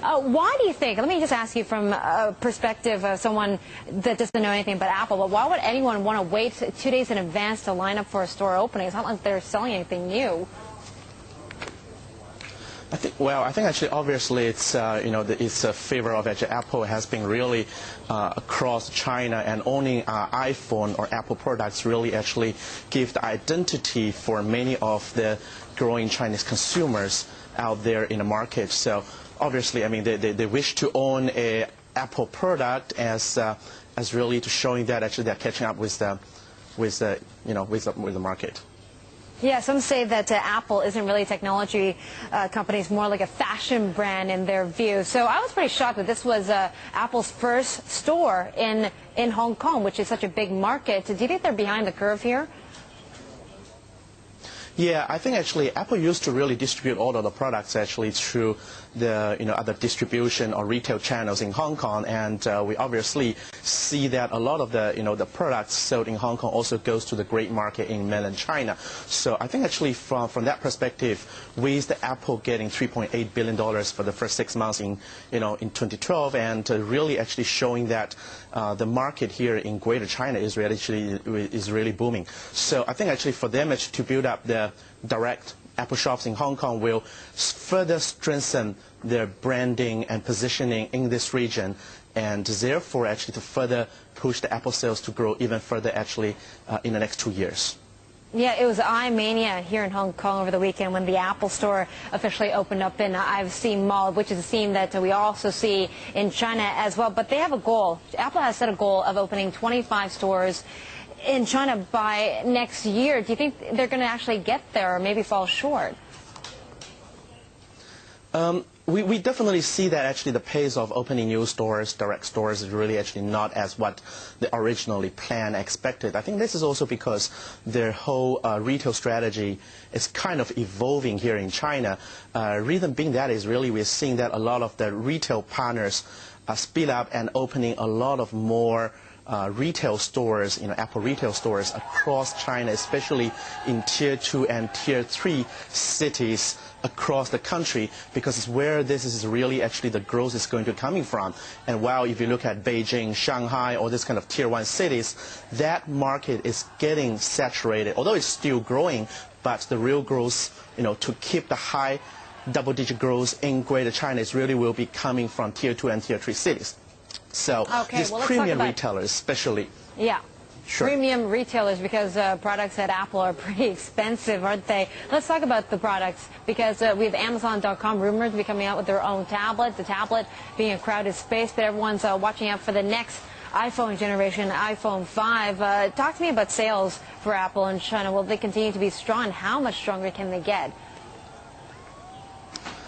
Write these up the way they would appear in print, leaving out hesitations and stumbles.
Why do you think, let me just ask you from a perspective of someone that doesn't know anything about Apple, but why would anyone want to wait 2 days in advance to line up for a store opening? It's not like they're selling anything new. I think actually, obviously, it's it's a favor of actually Apple has been really across China, and owning iPhone or Apple products really actually give the identity for many of the growing Chinese consumers out there in the market. So obviously, I mean, they wish to own a Apple product as really to showing that actually they're catching up with the market. Yeah, some say that Apple isn't really a technology company. It's more like a fashion brand in their view. So I was pretty shocked that this was Apple's first store in Hong Kong, which is such a big market. Do you think they're behind the curve here? Yeah, I think actually Apple used to really distribute all of the products actually through the other distribution or retail channels in Hong Kong, and we obviously see that a lot of the the products sold in Hong Kong also goes to the great market in mainland China. So I think actually from that perspective, with the Apple getting $3.8 billion for the first 6 months in 2012, and really actually showing that the market here in Greater China is really booming. So I think actually for them actually to build up the direct Apple shops in Hong Kong will further strengthen their branding and positioning in this region, and therefore actually to further push the Apple sales to grow even further actually in the next 2 years. Yeah, it was iMania here in Hong Kong over the weekend when the Apple Store officially opened up in I've Seen Mall, which is a theme that we also see in China as well. But they have a goal. Apple has set a goal of opening 25 stores in China by next year. Do you think they're going to actually get there or maybe fall short? We definitely see that actually the pace of opening new stores, direct stores, is really actually not as what they originally planned, expected. I think this is also because their whole retail strategy is kind of evolving here in China. Reason being that is really we're seeing that a lot of the retail partners speed up and opening a lot of more retail stores, Apple retail stores across China, especially in Tier 2 and Tier 3 cities across the country, because it's where this is really actually the growth is going to coming from. And while if you look at Beijing, Shanghai, all this kind of Tier 1 cities, that market is getting saturated, although it's still growing, but the real growth, to keep the high double-digit growth in Greater China is really will be coming from Tier 2 and Tier 3 cities. So these premium retailers especially. Yeah. Sure. Premium retailers, because products at Apple are pretty expensive, aren't they? Let's talk about the products, because we have Amazon.com rumored to be coming out with their own tablet, the tablet being a crowded space, but everyone's watching out for the next iPhone generation, iPhone 5. Talk to me about sales for Apple in China. Will they continue to be strong? How much stronger can they get?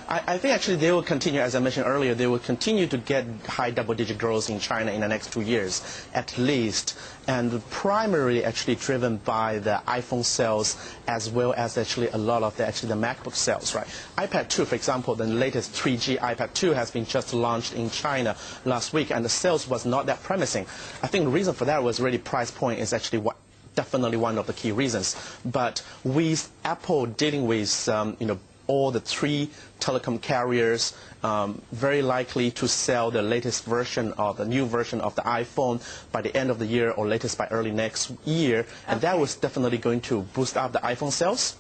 I think actually they will continue, as I mentioned earlier, they will continue to get high double-digit growth in China in the next 2 years, at least, and primarily actually driven by the iPhone sales as well as actually a lot of the MacBook sales, right? iPad 2, for example, the latest 3G iPad 2 has been just launched in China last week, and the sales was not that promising. I think the reason for that was really price point is actually definitely one of the key reasons. But with Apple dealing with all the 3 telecom carriers, very likely to sell the latest version of the new version of the iPhone by the end of the year or latest by early next year, and that was definitely going to boost up the iPhone sales.